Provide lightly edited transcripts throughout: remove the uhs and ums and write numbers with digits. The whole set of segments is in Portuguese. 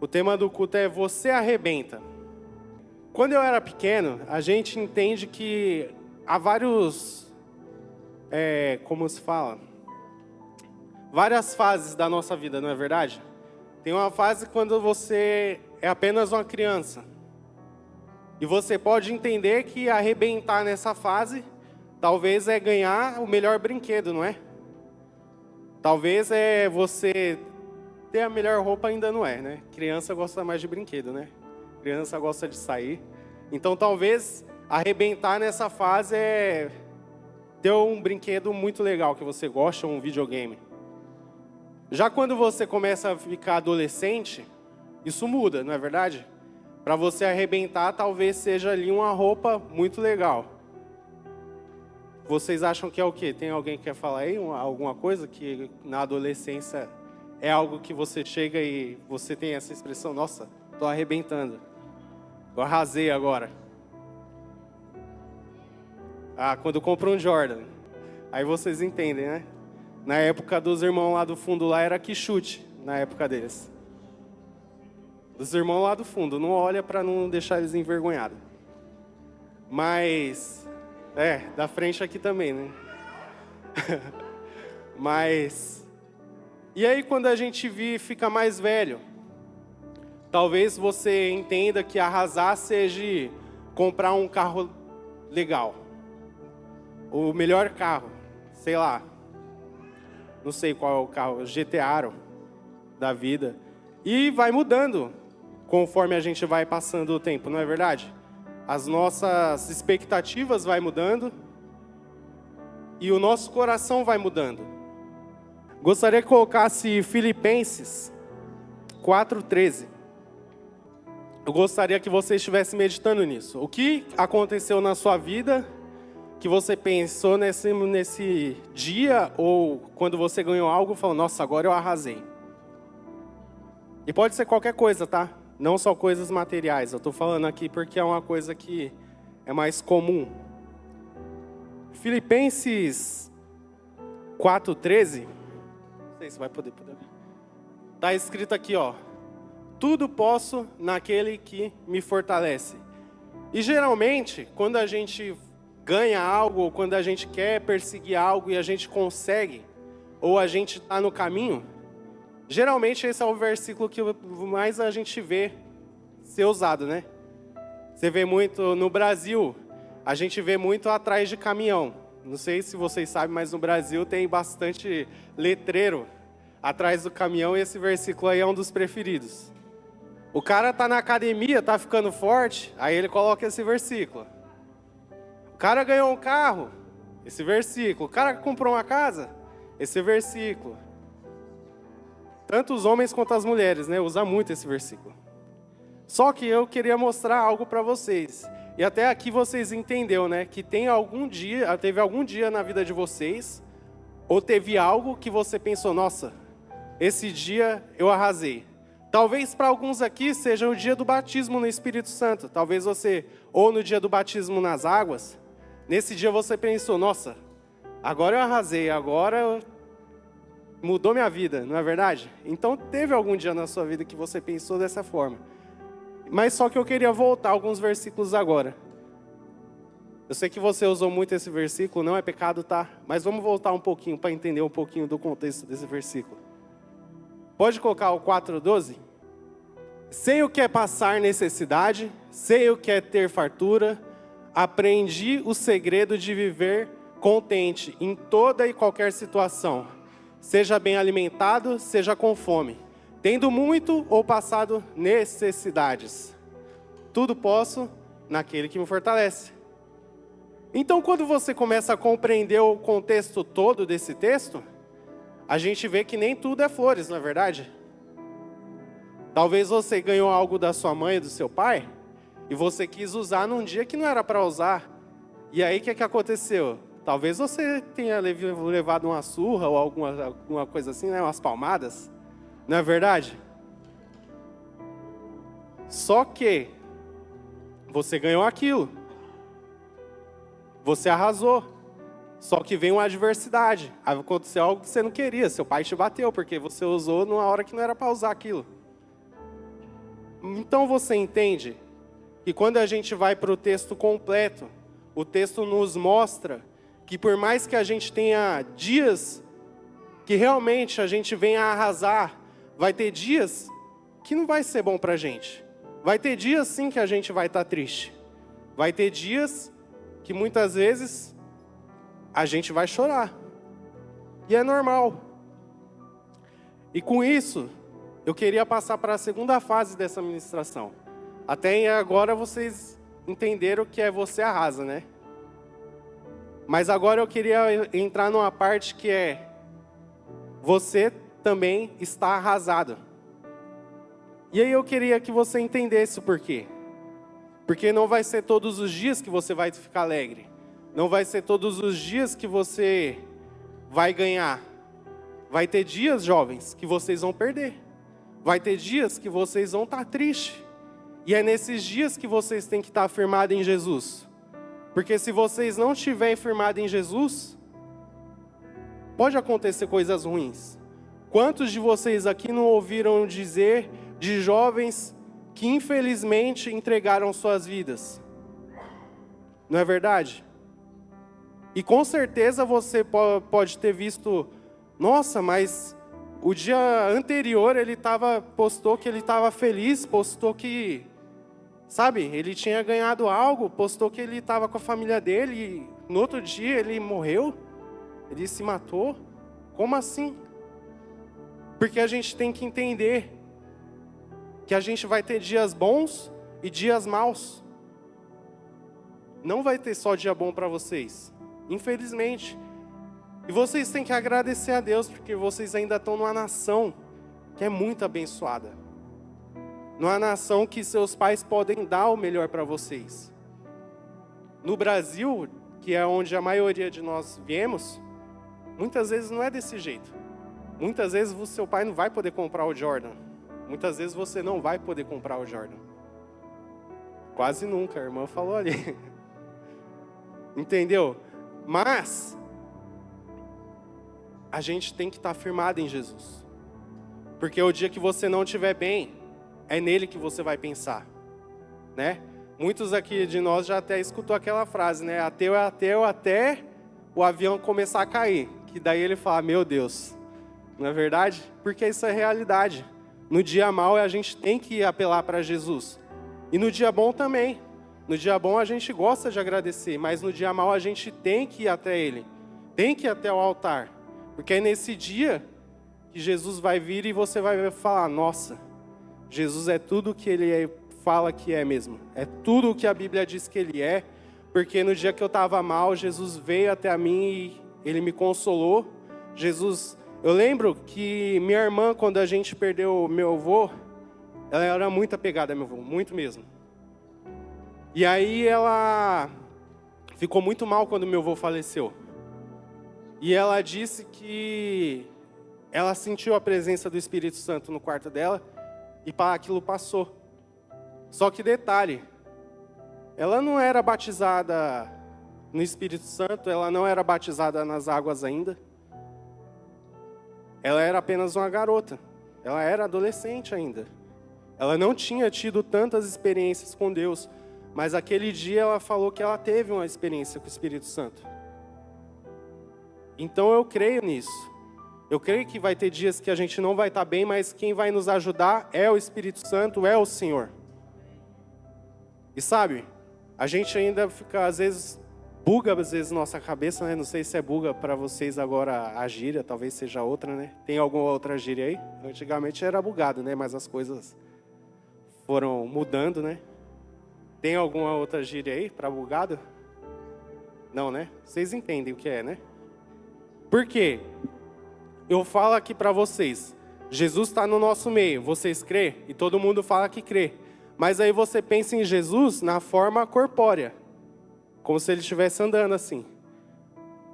O tema do culto é Você Arrebenta. Quando eu era pequeno, a gente entende que há vários, como se fala? Várias fases da nossa vida, não é verdade? Tem uma fase quando você é apenas uma criança. E você pode entender que arrebentar nessa fase, talvez é ganhar o melhor brinquedo, não é? Talvez é você ter a melhor roupa, ainda não é, né? Criança gosta mais de brinquedo, né? Criança gosta de sair. Então, talvez arrebentar nessa fase é ter um brinquedo muito legal que você gosta, um videogame. Já quando você começa a ficar adolescente, isso muda, não é verdade? Para você arrebentar, talvez seja ali uma roupa muito legal. Vocês acham que é o quê? Tem alguém que quer falar aí alguma coisa que na adolescência é algo que você chega e você tem essa expressão, nossa, tô arrebentando. Eu arrasei agora. Quando compra um Jordan. Aí vocês entendem, né? Na época dos irmãos lá do fundo lá era que chute, na época deles. Dos irmãos lá do fundo, não olha para não deixar eles envergonhados. Mas, da frente aqui também, né? Mas, e aí quando a gente fica mais velho, talvez você entenda que arrasar seja comprar um carro legal. O melhor carro, sei lá. Não sei qual é o carro, GTA da vida. E vai mudando conforme a gente vai passando o tempo, não é verdade? As nossas expectativas vai mudando e o nosso coração vai mudando. Gostaria que colocasse Filipenses 4:13. Eu gostaria que você estivesse meditando nisso. O que aconteceu na sua vida que você pensou nesse dia ou quando você ganhou algo e falou, nossa, agora eu arrasei. E pode ser qualquer coisa, tá? Não só coisas materiais. Eu estou falando aqui porque é uma coisa que é mais comum. Filipenses 4:13. Não sei se vai poder. Está escrito aqui, ó. Tudo posso naquele que me fortalece. E geralmente, quando a gente ganha algo, ou quando a gente quer perseguir algo e a gente consegue, ou a gente está no caminho, geralmente esse é o versículo que mais a gente vê ser usado, né? Você vê muito no Brasil, a gente vê muito atrás de caminhão. Não sei se vocês sabem, mas no Brasil tem bastante letreiro atrás do caminhão e esse versículo aí é um dos preferidos. O cara tá na academia, tá ficando forte, aí ele coloca esse versículo. O cara ganhou um carro, esse versículo. O cara comprou uma casa, esse versículo. Tanto os homens quanto as mulheres, né? Usa muito esse versículo. Só que eu queria mostrar algo para vocês. E até aqui vocês entenderam, né? Que teve algum dia na vida de vocês, ou teve algo que você pensou, nossa, esse dia eu arrasei. Talvez para alguns aqui seja o dia do batismo no Espírito Santo. Talvez você, ou no dia do batismo nas águas, nesse dia você pensou, nossa, agora eu arrasei, agora mudou minha vida, não é verdade? Então teve algum dia na sua vida que você pensou dessa forma. Mas só que eu queria voltar alguns versículos agora. Eu sei que você usou muito esse versículo, não é pecado, tá? Mas vamos voltar um pouquinho para entender um pouquinho do contexto desse versículo. Pode colocar o 4:12? Sei o que é passar necessidade, sei o que é ter fartura, aprendi o segredo de viver contente em toda e qualquer situação. Seja bem alimentado, seja com fome, tendo muito ou passado necessidades. Tudo posso naquele que me fortalece. Então, quando você começa a compreender o contexto todo desse texto, a gente vê que nem tudo é flores, não é verdade? Talvez você ganhou algo da sua mãe e do seu pai, e você quis usar num dia que não era para usar. E aí, o que aconteceu? Talvez você tenha levado uma surra ou alguma coisa assim, né? Umas palmadas. Não é verdade? Só que você ganhou aquilo. Você arrasou. Só que vem uma adversidade. Aconteceu algo que você não queria. Seu pai te bateu porque você usou numa hora que não era para usar aquilo. Então você entende que quando a gente vai para o texto completo, o texto nos mostra que por mais que a gente tenha dias que realmente a gente venha arrasar, vai ter dias que não vai ser bom para a gente. Vai ter dias sim que a gente vai estar triste. Vai ter dias que muitas vezes a gente vai chorar. E é normal. E com isso, eu queria passar para a segunda fase dessa ministração. Até agora vocês entenderam que é você arrasa, né? Mas agora eu queria entrar numa parte que é você também está arrasado. E aí eu queria que você entendesse o porquê. Porque não vai ser todos os dias que você vai ficar alegre. Não vai ser todos os dias que você vai ganhar. Vai ter dias, jovens, que vocês vão perder. Vai ter dias que vocês vão estar tristes. E é nesses dias que vocês têm que estar firmados em Jesus. Porque se vocês não estiverem firmados em Jesus, pode acontecer coisas ruins. Quantos de vocês aqui não ouviram dizer de jovens que infelizmente entregaram suas vidas? Não é verdade? E com certeza você pode ter visto, nossa, mas o dia anterior ele postou que ele estava feliz, postou que, sabe, ele tinha ganhado algo, postou que ele estava com a família dele e no outro dia ele morreu, ele se matou. Como assim? Porque a gente tem que entender que a gente vai ter dias bons e dias maus. Não vai ter só dia bom para vocês, infelizmente. E vocês têm que agradecer a Deus, porque vocês ainda estão numa nação que é muito abençoada. Numa nação que seus pais podem dar o melhor para vocês. No Brasil, que é onde a maioria de nós viemos, muitas vezes não é desse jeito. Muitas vezes o seu pai não vai poder comprar o Jordan. Muitas vezes você não vai poder comprar o Jordan. Quase nunca, a irmã falou ali. Entendeu? Mas a gente tem que estar firmado em Jesus. Porque o dia que você não estiver bem, é nele que você vai pensar, né? Muitos aqui de nós já até escutou aquela frase, né? Ateu é ateu até o avião começar a cair. Que daí ele fala, meu Deus, não é verdade? Porque isso é realidade. No dia mau a gente tem que apelar para Jesus. E no dia bom também. No dia bom a gente gosta de agradecer, mas no dia mau a gente tem que ir até Ele. Tem que ir até o altar. Porque é nesse dia que Jesus vai vir e você vai falar, nossa, Jesus é tudo o que Ele fala que é mesmo. É tudo o que a Bíblia diz que Ele é. Porque no dia que eu estava mal, Jesus veio até a mim e Ele me consolou. Eu lembro que minha irmã, quando a gente perdeu meu avô, ela era muito apegada a meu avô, muito mesmo. E aí ela ficou muito mal quando meu avô faleceu. E ela disse que ela sentiu a presença do Espírito Santo no quarto dela e aquilo passou. Só que detalhe, ela não era batizada no Espírito Santo, ela não era batizada nas águas ainda. Ela era apenas uma garota, ela era adolescente ainda. Ela não tinha tido tantas experiências com Deus, mas aquele dia ela falou que ela teve uma experiência com o Espírito Santo. Então eu creio nisso. Eu creio que vai ter dias que a gente não vai estar bem, mas quem vai nos ajudar é o Espírito Santo, é o Senhor. E sabe, a gente ainda fica, às vezes, buga nossa cabeça, né? Não sei se é buga para vocês agora a gíria, talvez seja outra, né? Tem alguma outra gíria aí? Antigamente era bugado, né? Mas as coisas foram mudando, né? Tem alguma outra gíria aí para bugado? Não, né? Vocês entendem o que é, né? Por quê? Eu falo aqui para vocês, Jesus está no nosso meio, vocês crê? E todo mundo fala que crê. Mas aí você pensa em Jesus na forma corpórea, como se ele estivesse andando assim.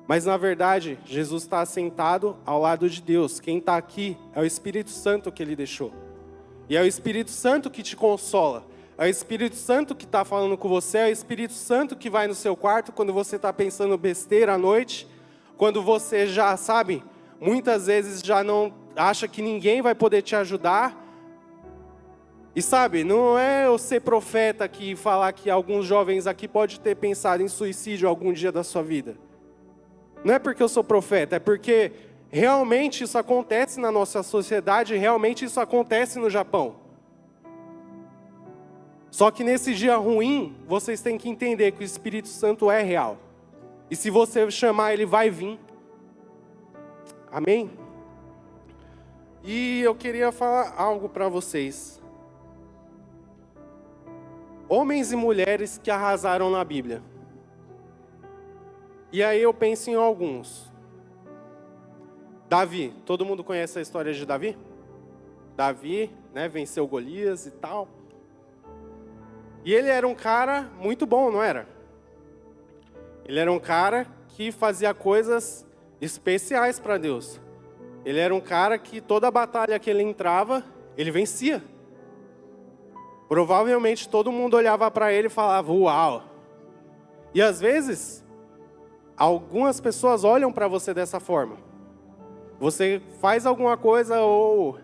Mas na verdade, Jesus está sentado ao lado de Deus. Quem está aqui é o Espírito Santo que ele deixou. E é o Espírito Santo que te consola. É o Espírito Santo que está falando com você, é o Espírito Santo que vai no seu quarto quando você está pensando besteira à noite, quando você já sabe, muitas vezes já não acha que ninguém vai poder te ajudar. E sabe, não é eu ser profeta aqui e falar que alguns jovens aqui podem ter pensado em suicídio algum dia da sua vida. Não é porque eu sou profeta, é porque realmente isso acontece na nossa sociedade, realmente isso acontece no Japão. Só que nesse dia ruim, vocês têm que entender que o Espírito Santo é real. E se você chamar, ele vai vir. Amém? E eu queria falar algo para vocês. Homens e mulheres que arrasaram na Bíblia. E aí eu penso em alguns. Davi, todo mundo conhece a história de Davi? Davi, né, venceu Golias e tal. E ele era um cara muito bom, não era? Ele era um cara que fazia coisas especiais para Deus. Ele era um cara que toda batalha que ele entrava, ele vencia. Provavelmente todo mundo olhava para ele e falava, uau. E às vezes, algumas pessoas olham para você dessa forma. Você faz alguma coisa ou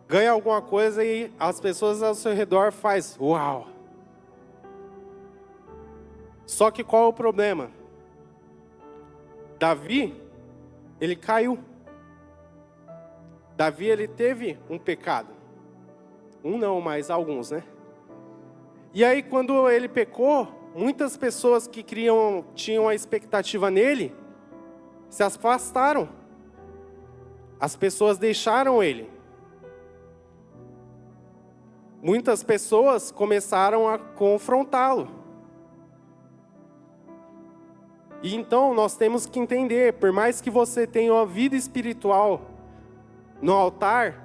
ganha alguma coisa e as pessoas ao seu redor fazem, uau. Só que qual é o problema? Davi, ele caiu. Davi, ele teve um pecado. Um não, mas alguns, né? E aí, quando ele pecou, muitas pessoas que tinham a expectativa nele, se afastaram. As pessoas deixaram ele. Muitas pessoas começaram a confrontá-lo. E então nós temos que entender, por mais que você tenha uma vida espiritual no altar,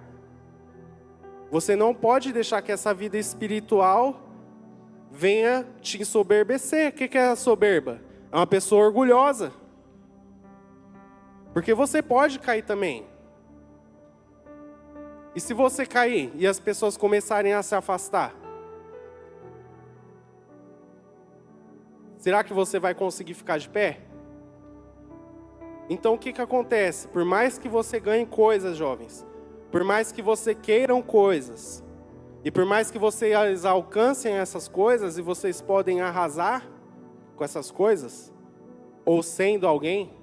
você não pode deixar que essa vida espiritual venha te ensoberbecer. O que é a soberba? É uma pessoa orgulhosa. Porque você pode cair também. E se você cair e as pessoas começarem a se afastar? Será que você vai conseguir ficar de pé? Então o que acontece? Por mais que você ganhe coisas, jovens, por mais que você queiram coisas, e por mais que vocês alcancem essas coisas, e vocês podem arrasar com essas coisas, ou sendo alguém,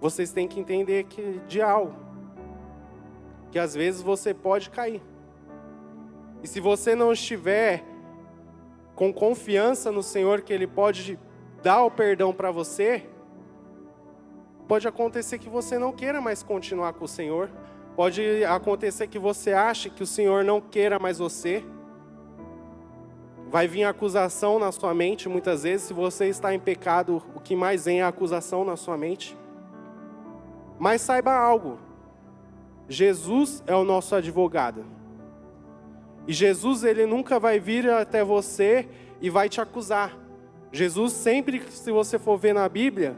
vocês têm que entender de algo, que às vezes você pode cair. E se você não estiver com confiança no Senhor, que Ele pode dar o perdão para você, pode acontecer que você não queira mais continuar com o Senhor. Pode acontecer que você ache que o Senhor não queira mais você. Vai vir acusação na sua mente, muitas vezes. Se você está em pecado, o que mais vem é a acusação na sua mente. Mas saiba algo. Jesus é o nosso advogado. E Jesus, ele nunca vai vir até você e vai te acusar. Jesus sempre, se você for ver na Bíblia,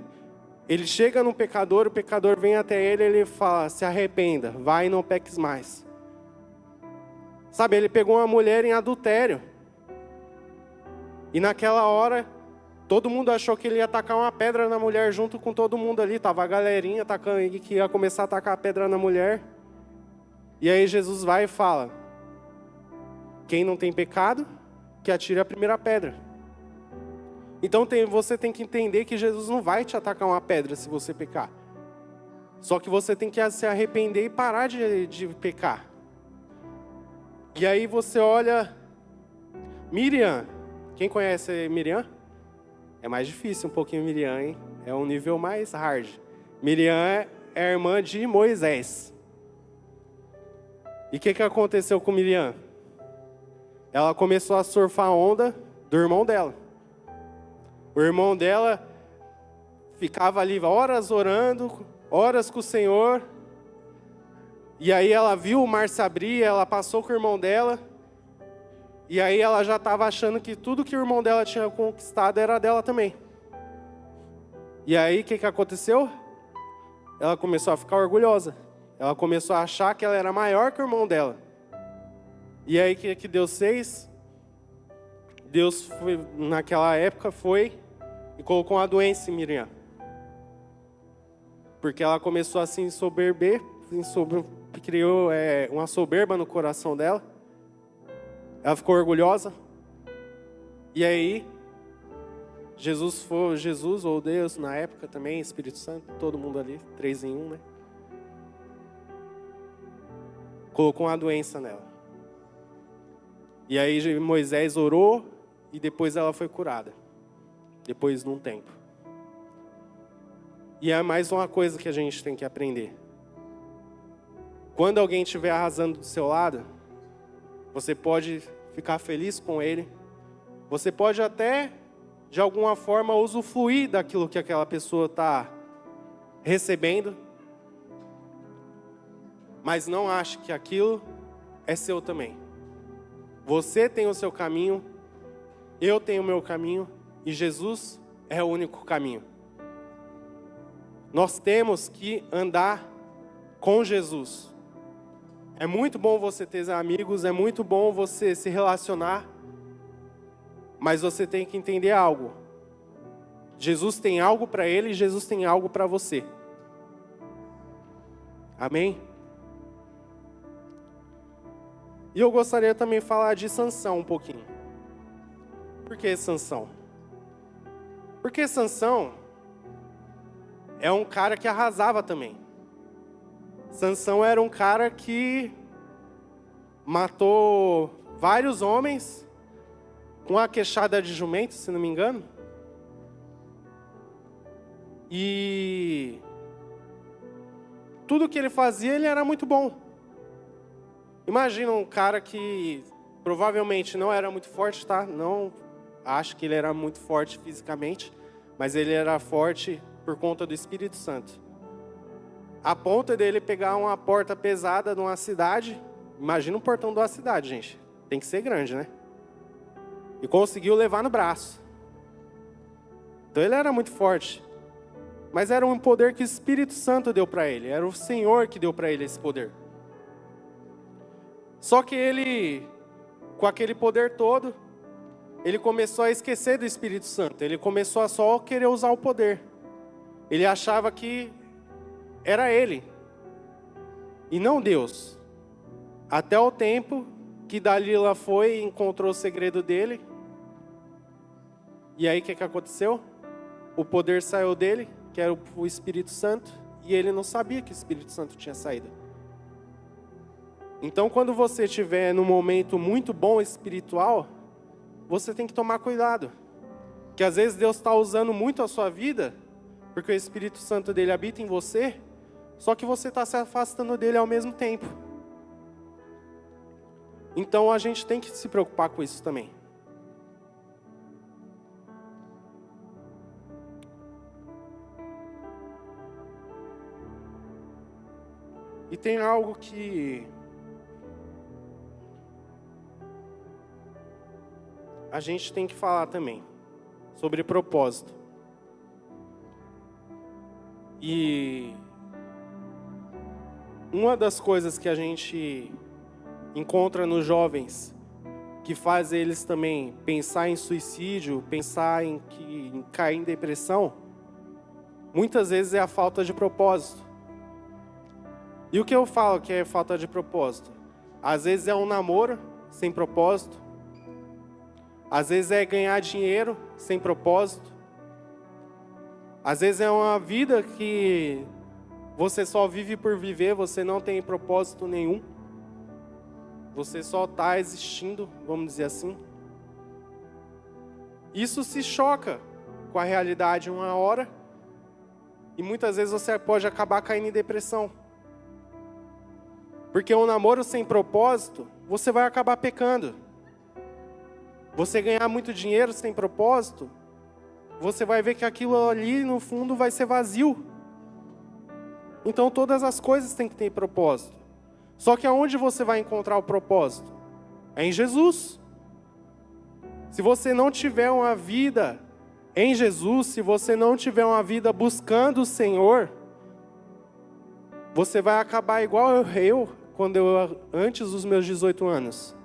ele chega no pecador, o pecador vem até ele e ele fala, se arrependa, vai e não peques mais. Sabe, ele pegou uma mulher em adultério. E naquela hora, todo mundo achou que ele ia tacar uma pedra na mulher junto com todo mundo ali. Tava a galerinha que ia começar a tacar a pedra na mulher. E aí Jesus vai e fala, quem não tem pecado, que atire a primeira pedra. Então você tem que entender que Jesus não vai te atacar uma pedra se você pecar. Só que você tem que se arrepender e parar de pecar. E aí você olha Miriam. Quem conhece Miriam? É mais difícil um pouquinho Miriam, hein? É um nível mais hard. Miriam é a irmã de Moisés. E o que aconteceu com Miriam? Ela começou a surfar a onda do irmão dela. O irmão dela ficava ali horas orando, horas com o Senhor. E aí ela viu o mar se abrir, ela passou com o irmão dela. E aí ela já estava achando que tudo que o irmão dela tinha conquistado era dela também. E aí o que aconteceu? Ela começou a ficar orgulhosa. Ela começou a achar que ela era maior que o irmão dela. E aí o que Deus fez? Deus naquela época foi e colocou uma doença em Miriam. Porque ela começou a se ensoberber, criou uma soberba no coração dela. Ela ficou orgulhosa. E aí, Jesus ou Deus na época também, Espírito Santo, todo mundo ali, 3 em 1, né? Colocou uma doença nela. E aí Moisés orou e depois ela foi curada. Depois de um tempo. E é mais uma coisa que a gente tem que aprender. Quando alguém estiver arrasando do seu lado, você pode ficar feliz com ele. Você pode até, de alguma forma, usufruir daquilo que aquela pessoa está recebendo. Mas não ache que aquilo é seu também. Você tem o seu caminho, eu tenho o meu caminho, e Jesus é o único caminho. Nós temos que andar com Jesus. É muito bom você ter amigos, é muito bom você se relacionar, mas você tem que entender algo. Jesus tem algo para ele e Jesus tem algo para você. Amém? E eu gostaria também de falar de Sansão um pouquinho. Por que Sansão? Porque Sansão é um cara que arrasava também. Sansão era um cara que matou vários homens com a queixada de jumento, se não me engano. E tudo que ele fazia, ele era muito bom. Imagina um cara que provavelmente não era muito forte, tá? Não acho que ele era muito forte fisicamente, mas ele era forte por conta do Espírito Santo. A ponto dele pegar uma porta pesada numa cidade, imagina um portão de uma cidade, gente. Tem que ser grande, né? E conseguiu levar no braço. Então ele era muito forte. Mas era um poder que o Espírito Santo deu para ele. Era o Senhor que deu para ele esse poder. Só que ele, com aquele poder todo, ele começou a esquecer do Espírito Santo. Ele começou a só querer usar o poder. Ele achava que era ele e não Deus. Até o tempo que Dalila foi e encontrou o segredo dele. E aí o que aconteceu? O poder saiu dele, que era o Espírito Santo, e ele não sabia que o Espírito Santo tinha saído. Então, quando você estiver num momento muito bom espiritual, você tem que tomar cuidado. Que às vezes Deus está usando muito a sua vida, porque o Espírito Santo dele habita em você, só que você está se afastando dele ao mesmo tempo. Então, a gente tem que se preocupar com isso também. E tem algo que a gente tem que falar também, sobre propósito. E uma das coisas que a gente encontra nos jovens, que faz eles também pensar em suicídio, pensar em cair em depressão, muitas vezes é a falta de propósito. E o que eu falo que é falta de propósito? Às vezes é um namoro sem propósito. Às vezes é ganhar dinheiro sem propósito. Às vezes é uma vida que você só vive por viver, você não tem propósito nenhum. Você só está existindo, vamos dizer assim. Isso se choca com a realidade uma hora. E muitas vezes você pode acabar caindo em depressão. Porque um namoro sem propósito, você vai acabar pecando. Você ganhar muito dinheiro sem propósito, você vai ver que aquilo ali no fundo vai ser vazio. Então todas as coisas têm que ter propósito. Só que aonde você vai encontrar o propósito? É em Jesus. Se você não tiver uma vida em Jesus, se você não tiver uma vida buscando o Senhor, você vai acabar igual eu antes dos meus 18 anos.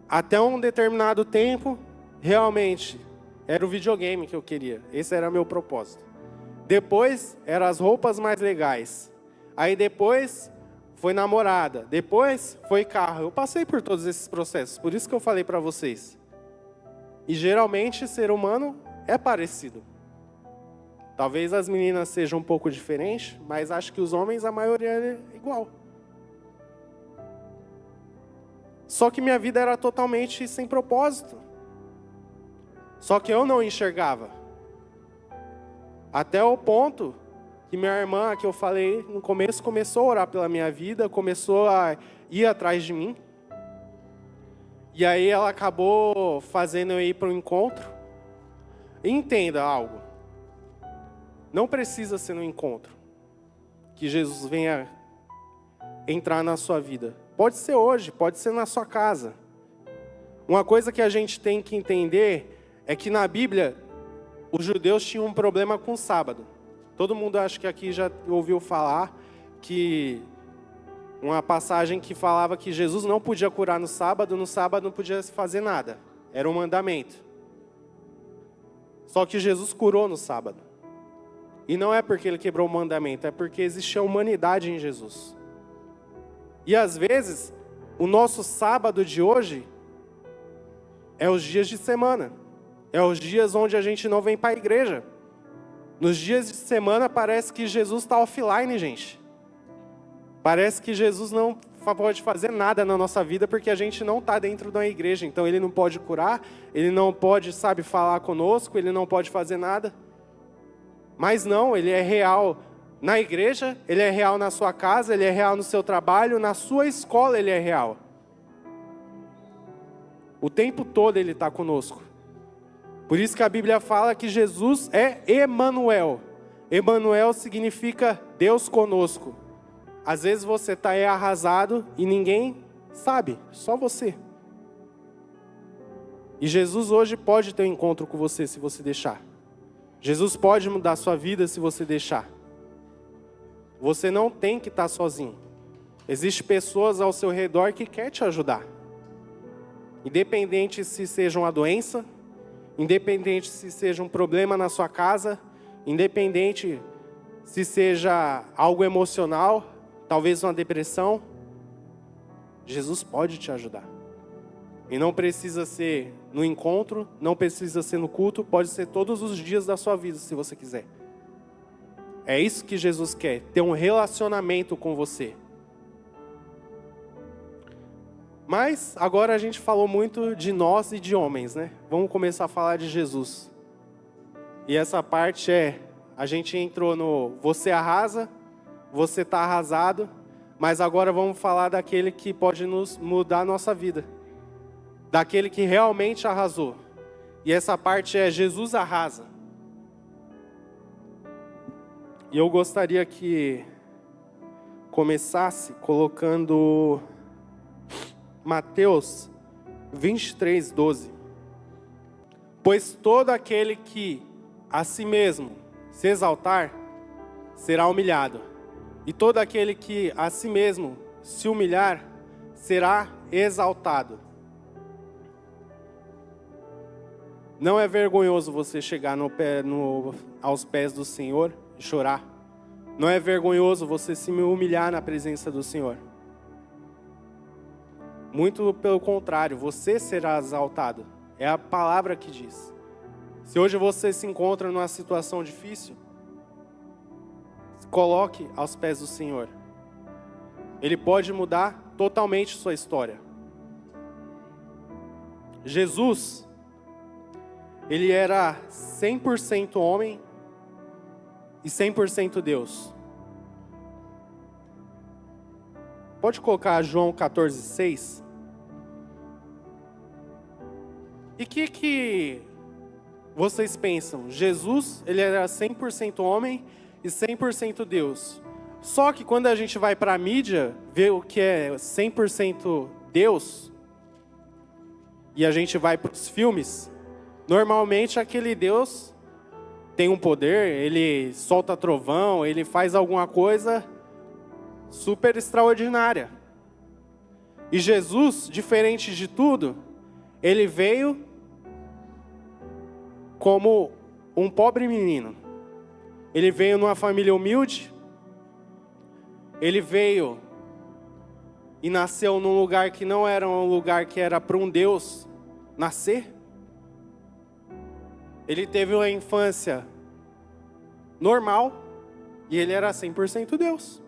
Até um determinado tempo, realmente, era o videogame que eu queria. Esse era o meu propósito. Depois, eram as roupas mais legais. Aí depois, foi namorada, depois foi carro. Eu passei por todos esses processos, por isso que eu falei para vocês. E geralmente ser humano é parecido. Talvez as meninas sejam um pouco diferentes, mas acho que os homens, a maioria é igual. Só que minha vida era totalmente sem propósito. Só que eu não enxergava. Até o ponto que minha irmã, que eu falei no começo, começou a orar pela minha vida, começou a ir atrás de mim. E aí ela acabou fazendo eu ir para o encontro. Entenda algo. Não precisa ser no encontro que Jesus venha entrar na sua vida. Pode ser hoje, pode ser na sua casa. Uma coisa que a gente tem que entender é que na Bíblia, os judeus tinham um problema com o sábado. Todo mundo acho que aqui já ouviu falar que uma passagem que falava que Jesus não podia curar no sábado não podia fazer nada. Era um mandamento. Só que Jesus curou no sábado. E não é porque ele quebrou o mandamento, é porque existia humanidade em Jesus. E às vezes, o nosso sábado de hoje é os dias de semana. É os dias onde a gente não vem para a igreja. Nos dias de semana parece que Jesus está offline, gente. Parece que Jesus não pode fazer nada na nossa vida porque a gente não está dentro da igreja. Então ele não pode curar, ele não pode, falar conosco, ele não pode fazer nada. Mas não, ele é real na igreja, ele é real na sua casa, ele é real no seu trabalho, na sua escola ele é real. O tempo todo ele está conosco. Por isso que a Bíblia fala que Jesus é Emanuel. Emanuel significa Deus conosco. Às vezes você está aí arrasado e ninguém sabe, só você. E Jesus hoje pode ter um encontro com você se você deixar. Jesus pode mudar a sua vida se você deixar. Você não tem que estar sozinho. Existem pessoas ao seu redor que querem te ajudar. Independente se seja uma doença, independente se seja um problema na sua casa, independente se seja algo emocional, talvez uma depressão, Jesus pode te ajudar. E não precisa ser no encontro, não precisa ser no culto, pode ser todos os dias da sua vida, se você quiser. É isso que Jesus quer, ter um relacionamento com você. Mas agora a gente falou muito de nós e de homens, né? Vamos começar a falar de Jesus. E essa parte a gente entrou no você arrasa, você está arrasado, mas agora vamos falar daquele que pode nos mudar a nossa vida. Daquele que realmente arrasou. E essa parte Jesus arrasa. E eu gostaria que começasse colocando Mateus 23, 12. Pois todo aquele que a si mesmo se exaltar, será humilhado. E todo aquele que a si mesmo se humilhar, será exaltado. Não é vergonhoso você chegar aos pés do Senhor e chorar. Não é vergonhoso você se humilhar na presença do Senhor. Muito pelo contrário, você será exaltado. É a palavra que diz. Se hoje você se encontra numa situação difícil, coloque aos pés do Senhor. Ele pode mudar totalmente sua história. Jesus, ele era 100% homem e 100% Deus. Pode colocar João 14:6. E que vocês pensam? Jesus, ele era 100% homem e 100% Deus. Só que quando a gente vai para a mídia, ver o que é 100% Deus, e a gente vai para os filmes, normalmente aquele Deus tem um poder, ele solta trovão, ele faz alguma coisa super extraordinária. E Jesus, diferente de tudo, ele veio como um pobre menino. Ele veio numa família humilde. Ele veio e nasceu num lugar que não era um lugar que era para um Deus nascer. Ele teve uma infância normal e ele era 100% Deus.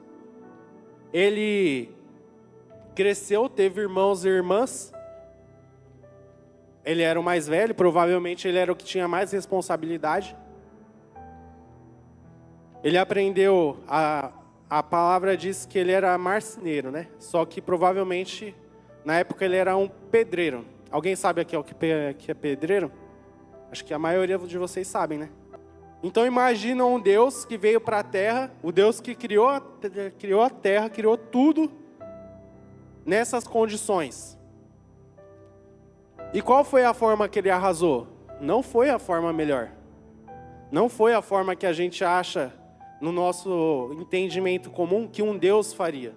Ele cresceu, teve irmãos e irmãs. Ele era o mais velho, provavelmente ele era o que tinha mais responsabilidade. Ele aprendeu, a palavra diz que ele era marceneiro, né? Só que provavelmente, na época, ele era um pedreiro. Alguém sabe aqui o que é pedreiro? Acho que a maioria de vocês sabem, né? Então imagina um Deus que veio para a Terra, o Deus que criou a Terra, criou tudo nessas condições. E qual foi a forma que ele arrasou? Não foi a forma melhor. Não foi a forma que a gente acha, no nosso entendimento comum, que um Deus faria.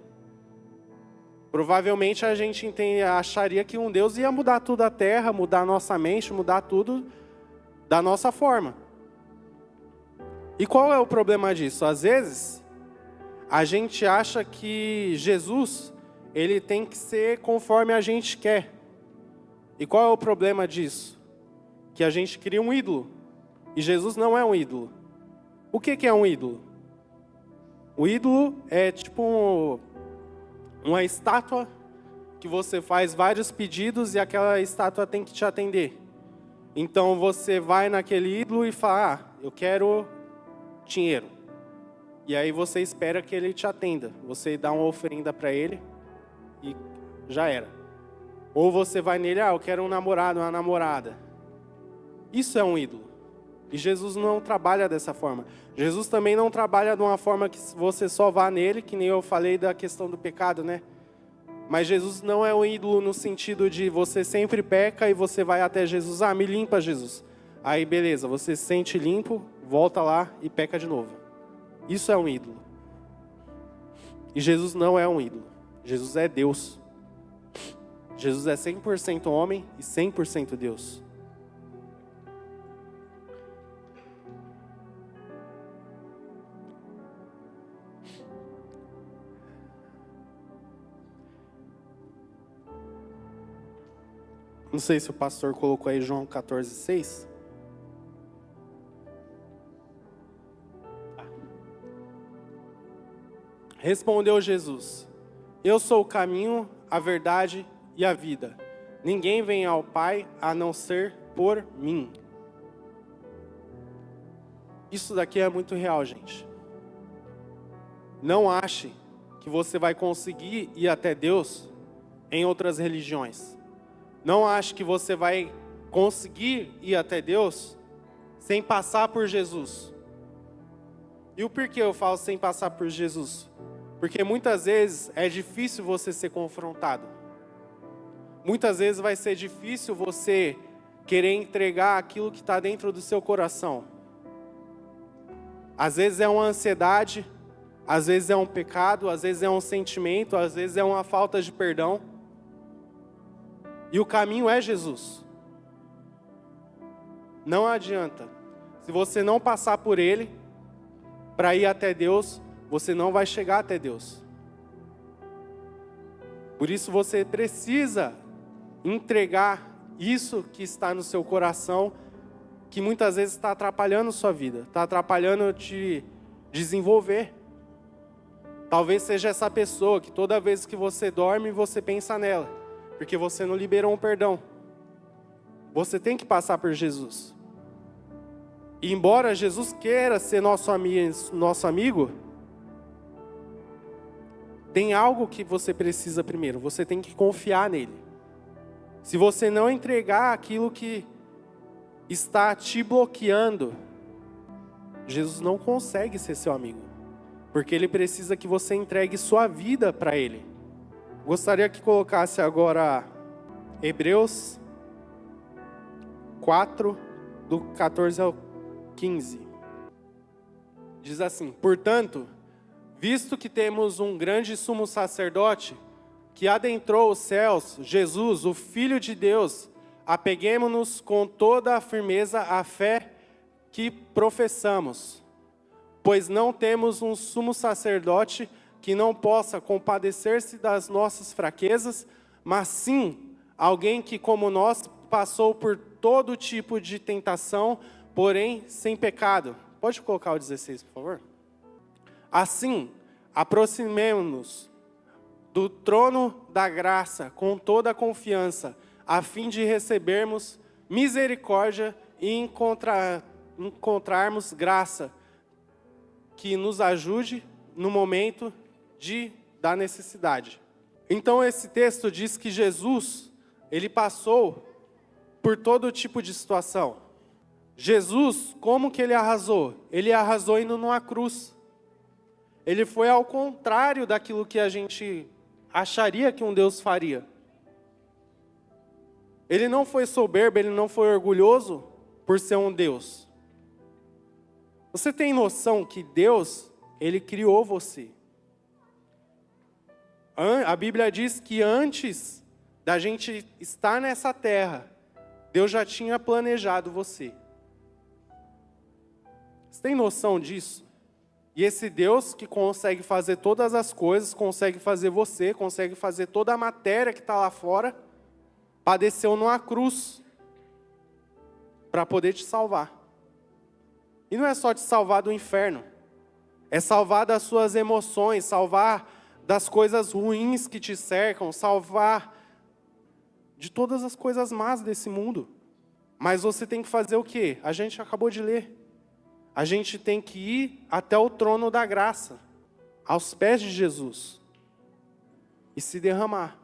Provavelmente a gente acharia que um Deus ia mudar tudo a terra, mudar a nossa mente, mudar tudo da nossa forma. E qual é o problema disso? Às vezes, a gente acha que Jesus, ele tem que ser conforme a gente quer. E qual é o problema disso? Que a gente cria um ídolo. E Jesus não é um ídolo. O que é um ídolo? O ídolo é tipo uma estátua que você faz vários pedidos e aquela estátua tem que te atender. Então você vai naquele ídolo e fala, eu quero dinheiro. E aí você espera que ele te atenda. Você dá uma oferenda para ele e já era. Ou você vai nele, eu quero um namorado, uma namorada. Isso é um ídolo. E Jesus não trabalha dessa forma. Jesus também não trabalha de uma forma que você só vá nele, que nem eu falei da questão do pecado, né? Mas Jesus não é um ídolo no sentido de você sempre peca e você vai até Jesus, me limpa, Jesus. Aí beleza, você se sente limpo, volta lá e peca de novo. Isso é um ídolo. E Jesus não é um ídolo. Jesus é Deus. Jesus é 100% homem e 100% Deus. Não sei se o pastor colocou aí João 14:6. Respondeu Jesus: eu sou o caminho, a verdade e a vida. Ninguém vem ao Pai a não ser por mim. Isso daqui é muito real, gente. Não ache que você vai conseguir ir até Deus em outras religiões. Não ache que você vai conseguir ir até Deus sem passar por Jesus. E o porquê eu falo sem passar por Jesus? Porque muitas vezes é difícil você ser confrontado. Muitas vezes vai ser difícil você querer entregar aquilo que está dentro do seu coração. Às vezes é uma ansiedade, às vezes é um pecado, às vezes é um sentimento, às vezes é uma falta de perdão. E o caminho é Jesus. Não adianta. Se você não passar por Ele, para ir até Deus, você não vai chegar até Deus. Por isso você precisa entregar isso que está no seu coração, que muitas vezes está atrapalhando sua vida, está atrapalhando te desenvolver. Talvez seja essa pessoa que toda vez que você dorme, você pensa nela. Porque você não liberou um perdão. Você tem que passar por Jesus. E embora Jesus queira ser nosso amigo, tem algo que você precisa primeiro. Você tem que confiar nele. Se você não entregar aquilo que está te bloqueando, Jesus não consegue ser seu amigo. Porque ele precisa que você entregue sua vida para ele. Gostaria que colocasse agora Hebreus 4, do 14 ao 15. Diz assim: portanto, visto que temos um grande sumo sacerdote que adentrou os céus, Jesus, o Filho de Deus, apeguemo-nos com toda a firmeza à fé que professamos. Pois não temos um sumo sacerdote que não possa compadecer-se das nossas fraquezas, mas sim alguém que, como nós, passou por todo tipo de tentação, porém sem pecado. Pode colocar o 16, por favor? Assim, aproximemo-nos do trono da graça com toda a confiança, a fim de recebermos misericórdia e encontrarmos graça que nos ajude no momento da necessidade. Então esse texto diz que Jesus, ele passou por todo tipo de situação. Jesus, como que ele arrasou? Ele arrasou indo numa cruz. Ele foi ao contrário daquilo que a gente acharia que um Deus faria. Ele não foi soberbo, ele não foi orgulhoso por ser um Deus. Você tem noção que Deus, ele criou você? A Bíblia diz que antes da gente estar nessa terra, Deus já tinha planejado você. Você tem noção disso? E esse Deus que consegue fazer todas as coisas, consegue fazer você, consegue fazer toda a matéria que está lá fora, padeceu numa cruz para poder te salvar. E não é só te salvar do inferno, é salvar das suas emoções, salvar das coisas ruins que te cercam, salvar de todas as coisas más desse mundo. Mas você tem que fazer o quê? A gente acabou de ler. A gente tem que ir até o trono da graça, aos pés de Jesus, e se derramar.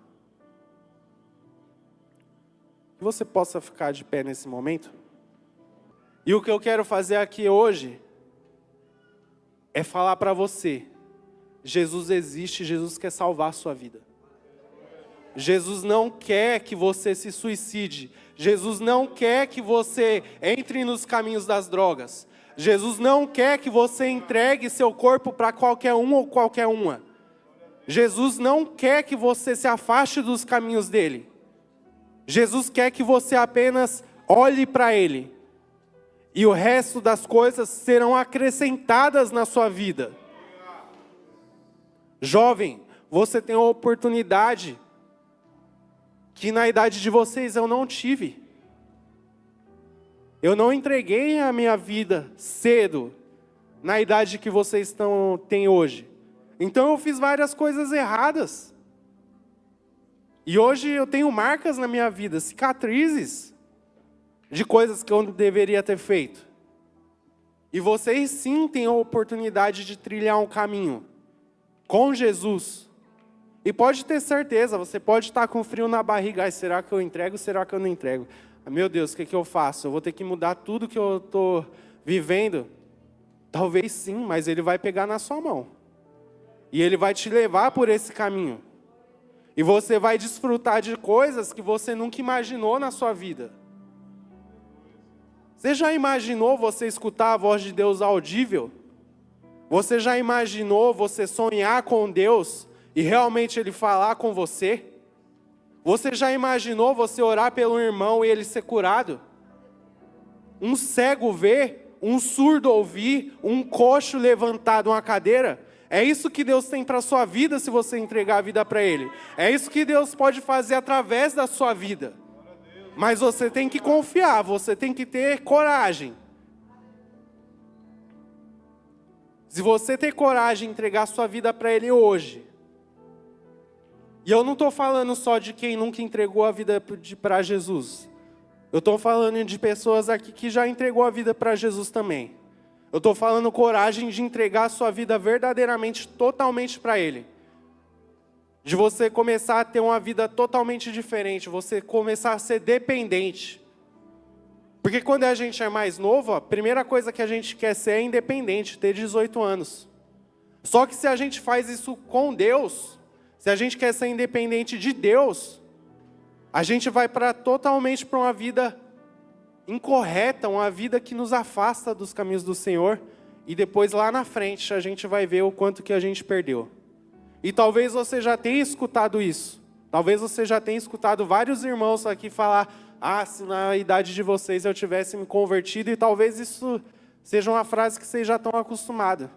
Que você possa ficar de pé nesse momento. E o que eu quero fazer aqui hoje é falar para você: Jesus existe, Jesus quer salvar a sua vida. Jesus não quer que você se suicide. Jesus não quer que você entre nos caminhos das drogas. Jesus não quer que você entregue seu corpo para qualquer um ou qualquer uma. Jesus não quer que você se afaste dos caminhos dele. Jesus quer que você apenas olhe para ele. E o resto das coisas serão acrescentadas na sua vida. Jovem, você tem uma oportunidade que na idade de vocês eu não tive. Eu não entreguei a minha vida cedo, na idade que vocês têm hoje. Então eu fiz várias coisas erradas. E hoje eu tenho marcas na minha vida, cicatrizes, de coisas que eu não deveria ter feito. E vocês sim têm a oportunidade de trilhar um caminho com Jesus. E pode ter certeza, você pode estar com frio na barriga. Ai, será que eu entrego? Será que eu não entrego? Meu Deus, o que eu faço? Eu vou ter que mudar tudo que eu estou vivendo? Talvez sim, mas ele vai pegar na sua mão. E ele vai te levar por esse caminho. E você vai desfrutar de coisas que você nunca imaginou na sua vida. Você já imaginou você escutar a voz de Deus audível? Você já imaginou você sonhar com Deus e realmente Ele falar com você? Você já imaginou você orar pelo irmão e ele ser curado? Um cego ver, um surdo ouvir, um coxo levantar de uma cadeira? É isso que Deus tem para a sua vida se você entregar a vida para Ele. É isso que Deus pode fazer através da sua vida. Mas você tem que confiar, você tem que ter coragem. Se você ter coragem de entregar a sua vida para Ele hoje, e eu não estou falando só de quem nunca entregou a vida para Jesus. Eu estou falando de pessoas aqui que já entregou a vida para Jesus também. Eu estou falando coragem de entregar a sua vida verdadeiramente, totalmente para Ele. De você começar a ter uma vida totalmente diferente, você começar a ser dependente. Porque quando a gente é mais novo, a primeira coisa que a gente quer ser é independente, ter 18 anos. Só que se a gente faz isso com Deus, se a gente quer ser independente de Deus, a gente vai totalmente para uma vida incorreta, uma vida que nos afasta dos caminhos do Senhor, e depois lá na frente a gente vai ver o quanto que a gente perdeu. E talvez você já tenha escutado isso. Talvez você já tenha escutado vários irmãos aqui falar: se na idade de vocês eu tivesse me convertido, e talvez isso seja uma frase que vocês já estão acostumados.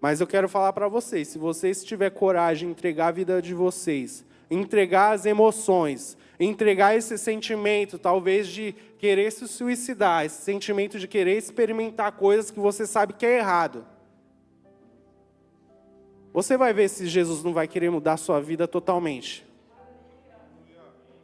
Mas eu quero falar para vocês, se vocês tiver coragem de entregar a vida de vocês, entregar as emoções, entregar esse sentimento, talvez de querer se suicidar, esse sentimento de querer experimentar coisas que você sabe que é errado, você vai ver se Jesus não vai querer mudar a sua vida totalmente.